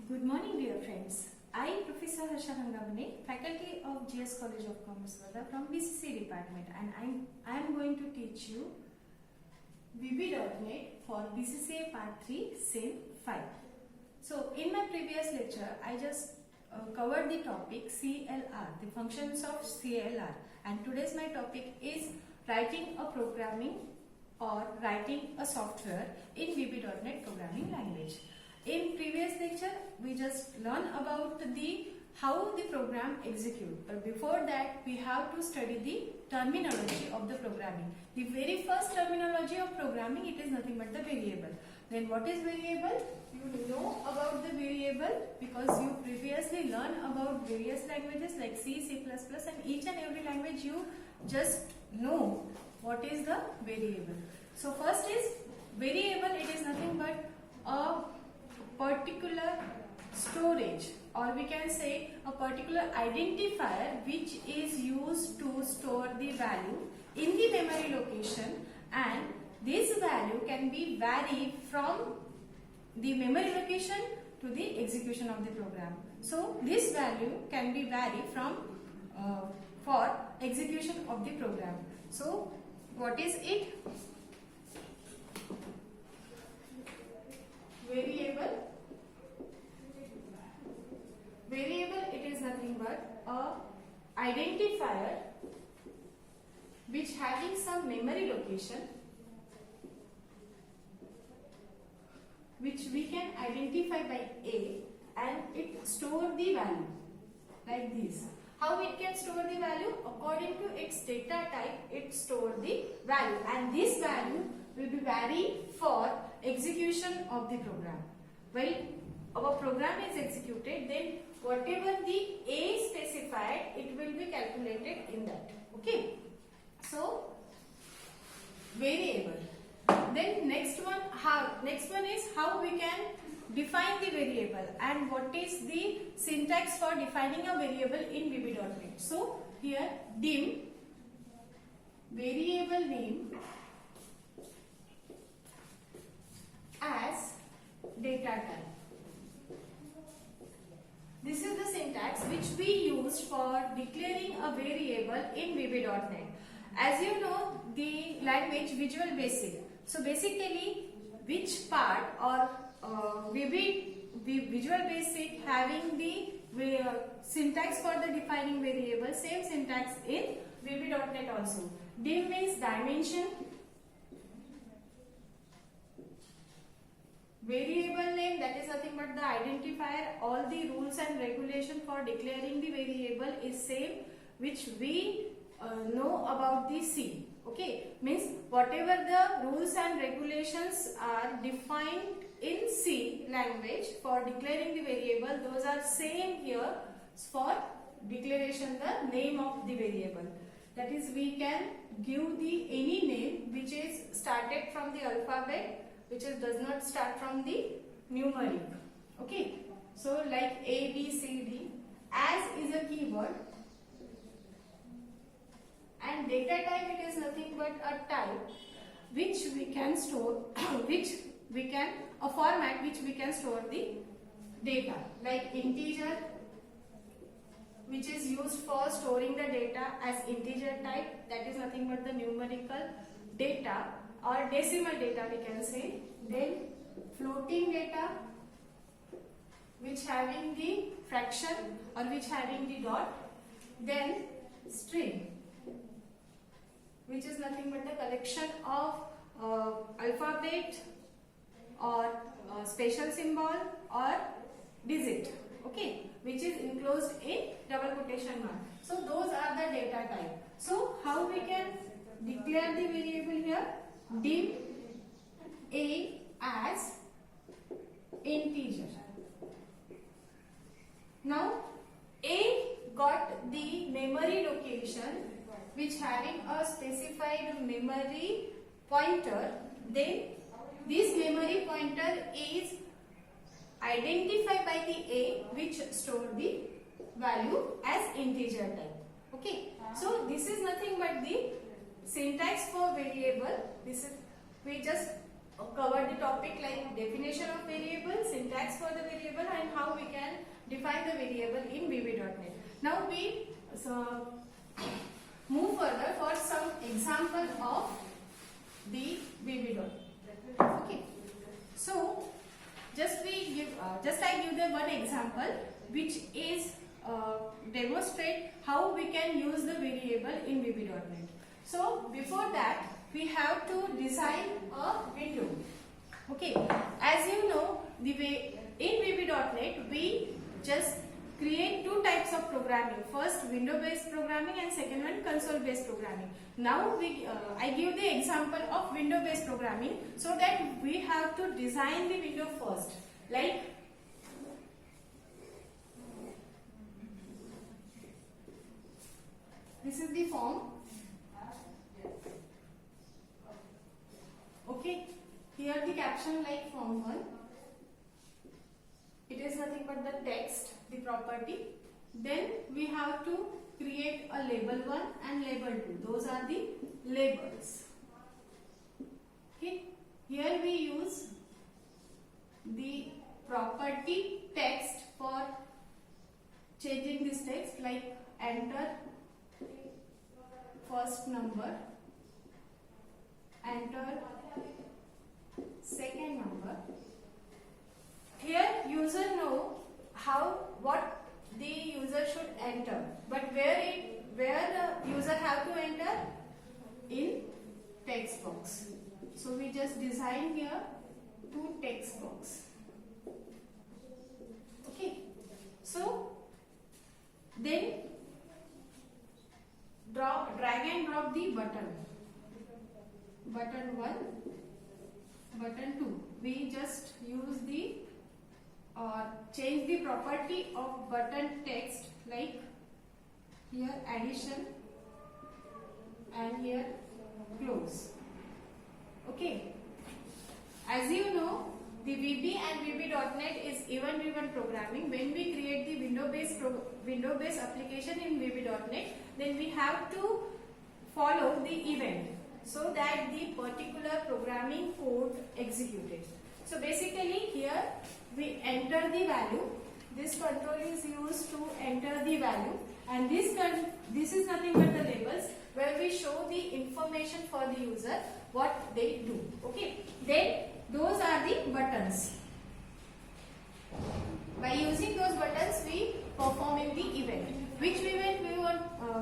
Good morning, dear friends. I, Professor Harsha Rangamane, Faculty of GS College of Commerce, Varda from BCC department, and I am going to teach you VB.NET for BCCA Part 3, Sem 5. So, in my previous lecture, I just covered the topic CLR, the functions of CLR, and today's my topic is writing a programming or writing a software in VB.NET programming language. In previous lecture, we just learned about how the program execute. But before that, we have to study the terminology of the programming. The very first terminology of programming, it is nothing but the variable. Then what is variable? You know about the variable because you previously learned about various languages like C, C++, and each and every language you just know what is the variable. So first is variable, it is nothing but a particular storage, or we can say a particular identifier which is used to store the value in the memory location, and this value can be varied from the memory location to the execution of the program. So this value can be varied from for execution of the program. So what is it? Variable. Variable, it is nothing but a identifier which having some memory location which we can identify by A, and it store the value like this. How it can store the value? According to its data type, it store the value, and this value will be varied for execution of the program. Well, our program is executed, then whatever the A specified, it will be calculated in that. Okay. So variable. Then next one is how we can define the variable and what is the syntax for defining a variable in VB.NET. So here dim variable name as data type. This is the syntax which we use for declaring a variable in VB.NET. As you know, the language Visual Basic. So basically, which part or Visual Basic having the syntax for the defining variable, same syntax in VB.NET also. Dim means dimension. Variable name, that is nothing but the identifier. All the rules and regulation for declaring the variable is same which we know about the C. Okay, means whatever the rules and regulations are defined in C language for declaring the variable, those are same here for declaration the name of the variable. That is, we can give the any name which is started from the alphabet, which does not start from the numeric. Okay, so like A, B, C, D. As is a keyword, and data type, it is nothing but a type which we can store, a format which we can store the data, like integer, which is used for storing the data as integer type, that is nothing but the numerical data or decimal data we can say. Then floating data which having the fraction or which having the dot. Then string, which is nothing but the collection of alphabet or special symbol or digit, okay, which is enclosed in double quotation mark. So those are the data type. So how we can declare the variable here? Dim A as integer. Now A got the memory location which having a specified memory pointer, then this memory pointer is identified by the A which store the value as integer type. Okay, so this is nothing but the syntax for variable. This is, we just covered the topic like definition of variable, syntax for the variable, and how how we can define the variable in VB.NET. Now we move further for some example of the VB.NET. Okay. So just I give the one example which is demonstrate how we can use the variable in VB.NET. So before that we have to design a window. Okay, as you know, the way in VB.NET we just create two types of programming. First window based programming and second one console based programming. Now I give the example of window based programming so that we have to design the window first. Like this is the form. Okay, here the caption like form 1. It is nothing but the text, the property. Then we have to create a label 1 and label 2. Those are the labels. Okay, here we use the property text for changing this text, like enter first number, enter second number. Here user know what the user should enter, but where the user have to enter? In text box. So we just design here two text box. Okay, so then drag and drop the button 1, button 2. We just use the change the property of button text, like here addition and here close. Okay, as you know, the VB and VB.NET is event-driven programming. When we create the window-based application in VB.NET, then we have to follow the event so that the particular programming code executed. So basically here we enter the value. This control is used to enter the value, and this is nothing but the labels where we show the information for the user what they do. Okay, then those are the buttons. By using those buttons we performing the event. Which event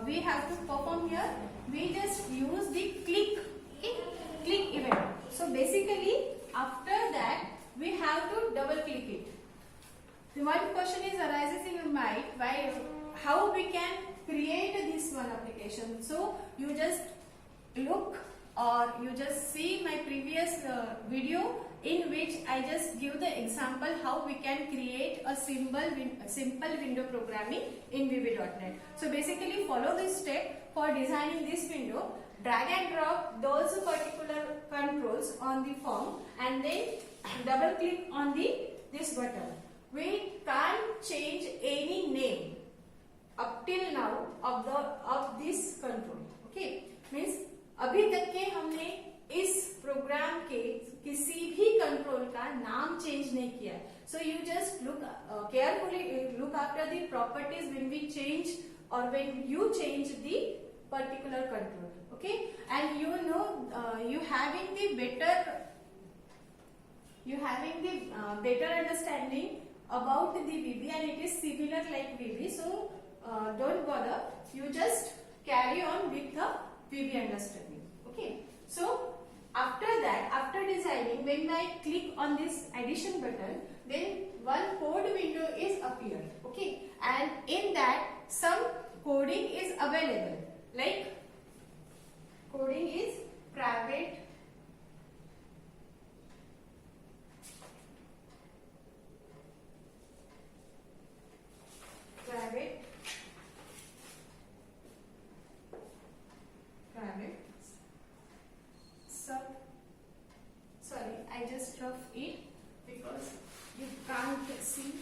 we have to perform here? We just use the click event. So basically after that we have to double click it. The one question is arises in your mind, why, how we can create this one application. So you just look or you just see my previous video in which I just give the example how we can create a simple window programming in VB.NET. So basically follow this step for designing this window. Drag and drop those particular controls on the form and then double click on this button. We can't change any name up till now of this control. Okay, means अभी तक के हमने इस programme के किसी भी control का नाम चेंज नहीं किया. So you just look carefully look after the properties when we change or when you change the particular control. Okay, and you know you having the better understanding about the VB, and it is similar like VB. So don't bother. You just carry on with the VB understanding. Okay. So after that, after designing, when I click on this addition button, then one code window is appeared. Okay, and in that some coding is available. Like coding is private sub. Sorry, I just rough it because you can't see.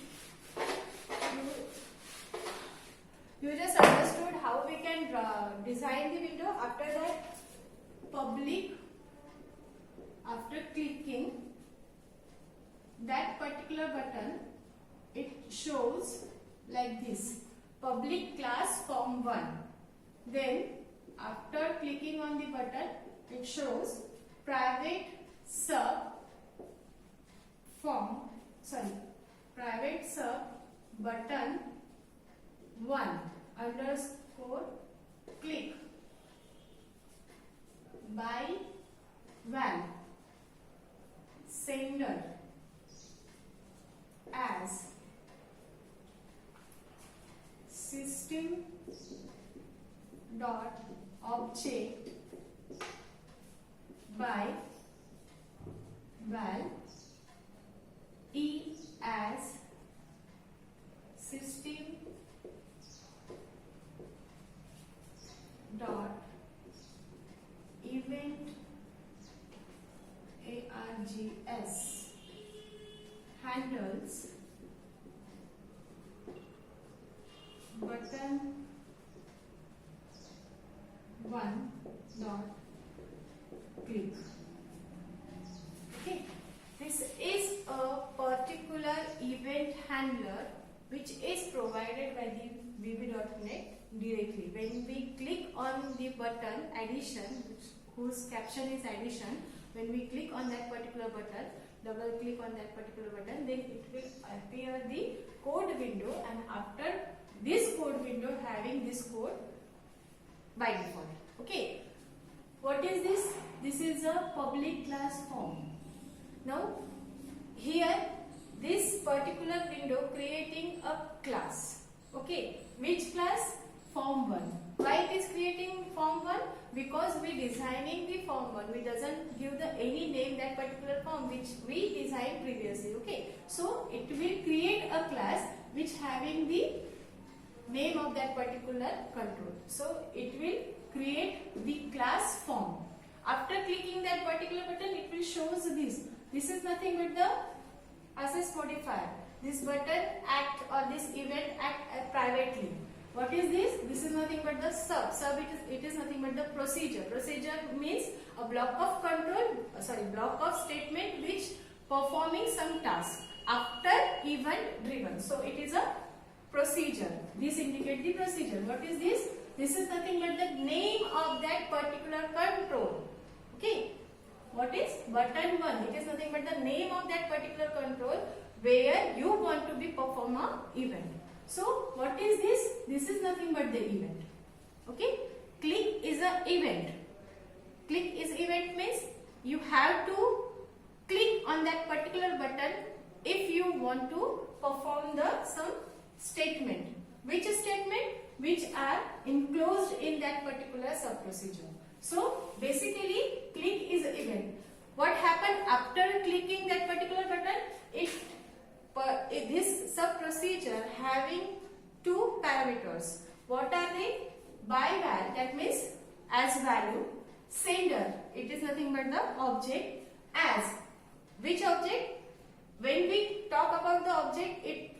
You just understood how we can design the window. After that, public. After clicking that particular button, it shows like this, public class form1. Then after clicking on the button, it shows private sub button 1 underscore click by val sender as system dot object by val e as system dot event args handles button 1 dot click. Okay, this is a particular event handler which is provided by the VB.NET directly. When we click on the button addition, whose caption is addition, when we click on that particular button, double click on that particular button, then it will appear the code window, and after this code window having this code by default. Okay, what is this? This is a public class form. Now here this particular window creating a class. Okay, which class? Form1. Why it is creating form1? Because we designing the form1, we doesn't give the any name that particular form which we designed previously. Okay, so it will create a class which having the name of that particular control. So it will create the class form. After clicking that particular button, it will shows this. This is nothing but the access modifier. This button act or this event act privately. What is this? This is nothing but the sub. It is nothing but the procedure. Procedure means a block of block of statement which performing some task after event driven. So it is a procedure. This indicates the procedure. What is this? This is nothing but the name of that particular control. Okay. What is button 1? It is nothing but the name of that particular control where you want to be perform a event. So what is this? This is nothing but the event. Okay. Click is a event. Click is event means you have to click on that particular button if you want to perform some statement. Which statement? Which are enclosed in that particular sub procedure. So basically click is event. What happened after clicking that particular button? This sub procedure having two parameters. What are they? By val, that means as value. Sender, it is nothing but the object. As, which object? When we talk about the object, it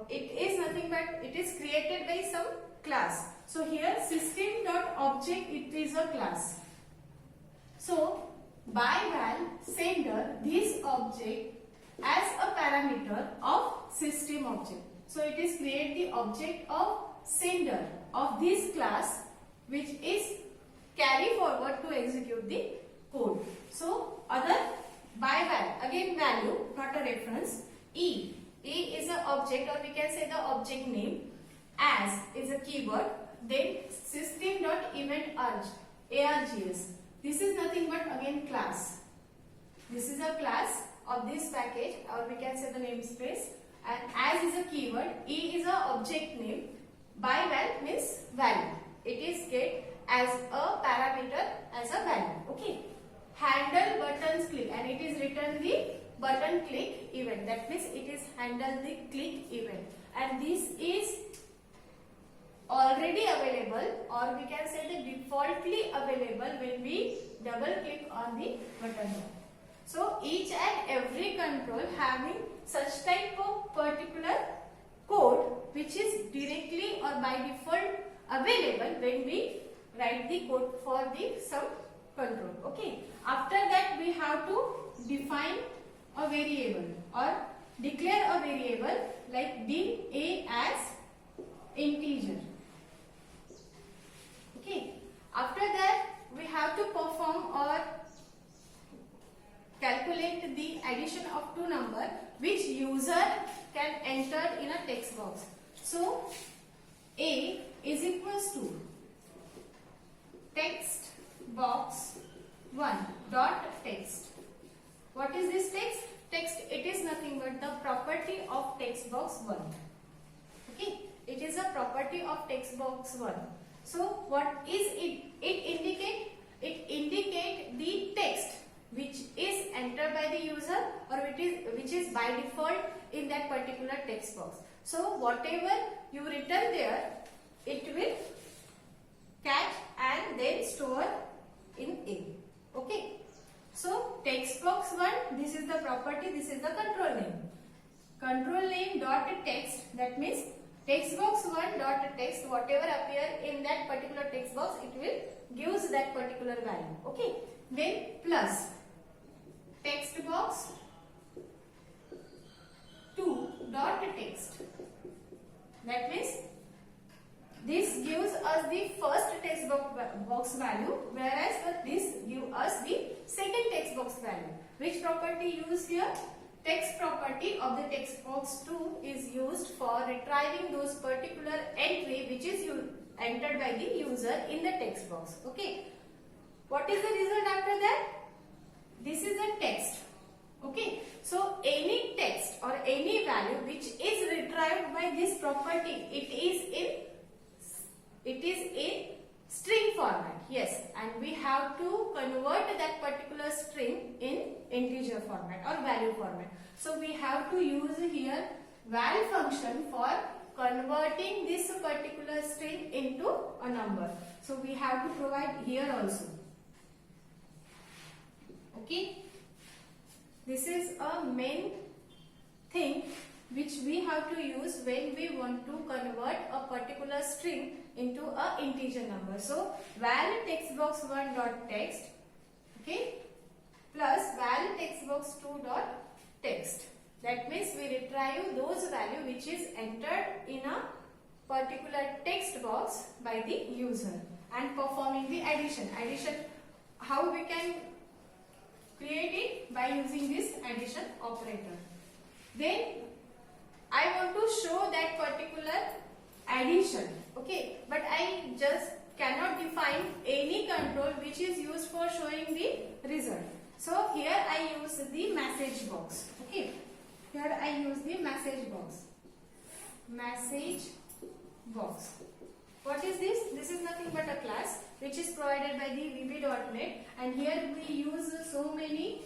is nothing but it is created by some class. So here system.object, it is a class. So by val sender, this object as a parameter of system object. So it is create the object of sender of this class which is carry forward to execute the code. So other by val, again value, not a reference. E is an object, or we can say the object name. As is a keyword. Then system.event args. This is nothing but again class. This is a class of this package, or we can say the namespace. And as is a keyword. E is a object name. By val means value. It is get as a parameter as a value. Okay. Handle buttons click, and it is written the button click event. That means it is handle the click event, and this is already available, or we can say the defaultly available when we double click on the button. So each and every control having such type of particular code which is directly or by default available when we write the code for the some control. Okay. After that we have to define a variable or declare a variable like dim a as integer. Okay. After that, we have to perform or calculate the addition of two numbers which user can enter in a text box. So a is equals to text box 1 dot text. What is this text? Text, it is nothing but the property of text box 1. Okay, it is a property of text box 1. So what is it? It indicate the text which is entered by the user or which is by default in that particular text box. So whatever you return there, it will catch and then store in A. Okay. So text box 1, this is the property, this is the control name. Control name dot text, that means text box 1 dot text, whatever appear in that particular text box, it will gives that particular value. Okay. Then plus text box 2 dot text. That means this gives us the first text box value, whereas this gives us the second text box value. Which property used here? Text property of the text box 2 is used for retrieving those particular entry which is entered by the user in the text box. Okay. What is the result after that? This is a text. Okay. So any text or any value which is retrieved by this property, it is in string format. Yes, and we have to convert that particular string in integer format or value format. So we have to use here val function for converting this particular string into a number. So we have to provide here also. Okay. This is a main thing which we have to use when we want to convert a particular string into a integer number. So val text box 1 dot text, okay, plus val text box 2 dot text. That means we retrieve those value which is entered in a particular text box by the user and performing the addition. Addition, how we can create it? By using this addition operator. Then I want to show that particular addition. Okay, but I just cannot define any control which is used for showing the result. So here I use the message box. Okay, here I use the message box. Message box. What is this? This is nothing but a class which is provided by the VB.NET, and here we use so many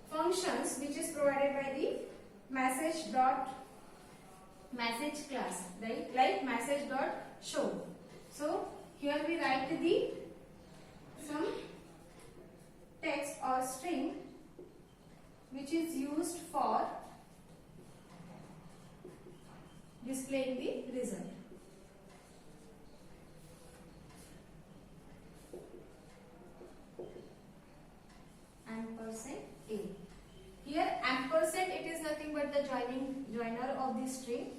functions which is provided by the message class, right? Like message.show. So here we write the some text or string which is used for displaying the result. Ampersand A. Here ampersand, it is nothing but the joiner of the string.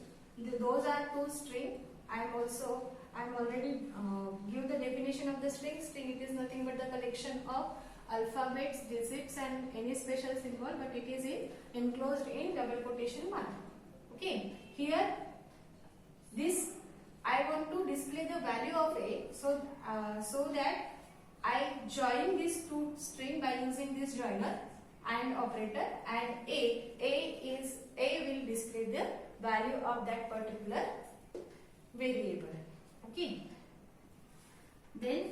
Those are two string. I'm already give the definition of the string. String, it is nothing but the collection of alphabets, digits and any special symbol, but it is enclosed in double quotation mark. Okay. Here this I want to display the value of A, so that I join these two string by using this joiner and operator, and A will display the value of that particular variable. Okay. Then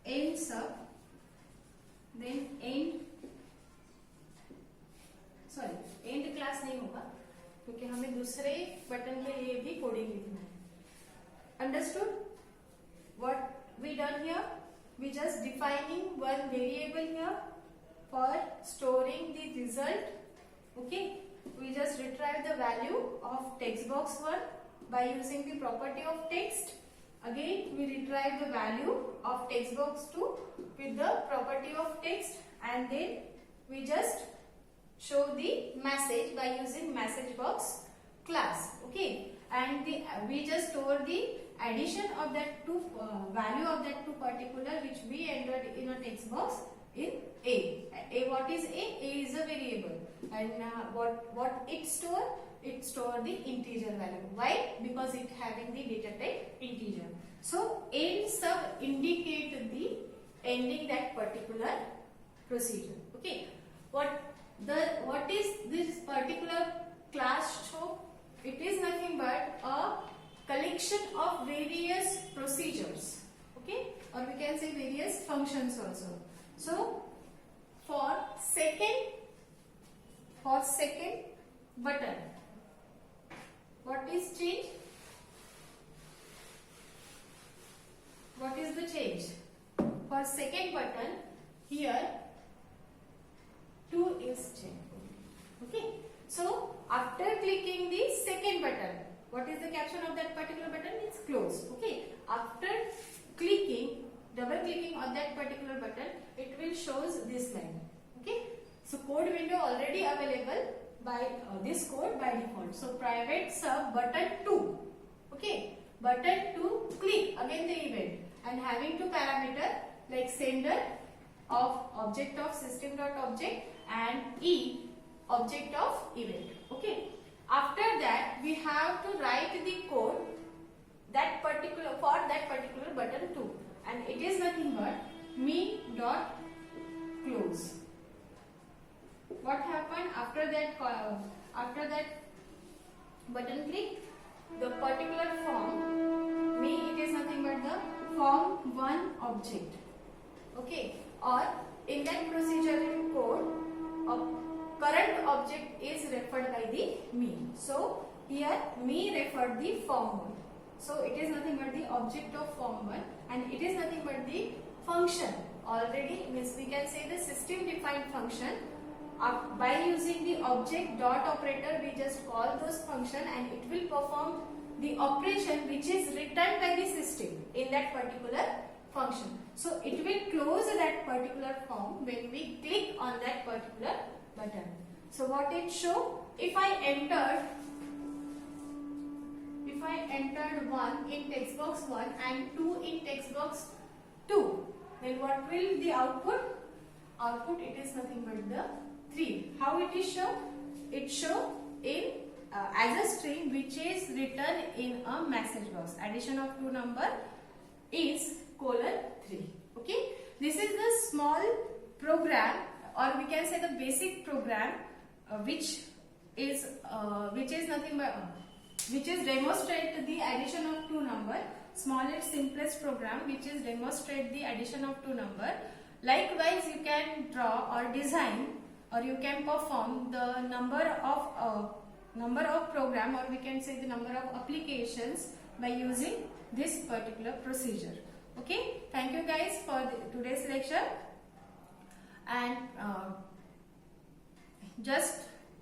end sub, then end class नहीं होगा क्योंकि हमें दूसरे button के लिए भी coding लिखना है. Understood? What we done here? We just defining one variable here for storing the result. Okay, we just retrieve the value of text box 1 by using the property of text. Again we retrieve the value of text box 2 with the property of text, and then we just show the message by using message box we just store the addition of that two value of that two particular which we entered in a text box in A. What is A? A is a variable, and what it store? It store the integer value. Why? Because it having the data type integer. So end sub indicate the ending that particular procedure. Okay. What is this particular class show? It is nothing but a collection of various procedures. Okay, or we can say various functions also. So for second button, what is change? What is the change? For second button, here 2 is changed. Okay. So after clicking the second button, what is the caption of that particular button? It's close. Okay. After double clicking on that particular button, it will shows this line. Okay. So code window already available by this code by default. So private sub button 2. Okay. Button 2 click again the event and having two parameter like sender of object of system.object and E object of event. Okay. After that we have to write the code that particular button 2, and it is nothing but me.close. What happened after that button click? The particular form it is nothing but the form1 object. Okay, or in that procedural code current object is referred by the me. So here me referred the form1. So it is nothing but the object of form1, and it is nothing but the function. Already means we can say the system defined function. By using the object dot operator, we just call those function and it will perform the operation which is returned by the system in that particular function. So it will close that particular form when we click on that particular button. So what it show? If I entered 1 in text box 1 and 2 in text box 2, then what will the output? Output, it is nothing but the 3. How it is show? It show in as a string which is written in a message box. Addition of two number is :3. Okay. This is the small program, or we can say the basic program which is demonstrate the addition of two number. Smallest simplest program which is demonstrate the addition of two number. Likewise, you can draw or design, or you can perform the number of program, or we can say the number of applications by using this particular procedure. Okay, thank you guys for today's lecture, and just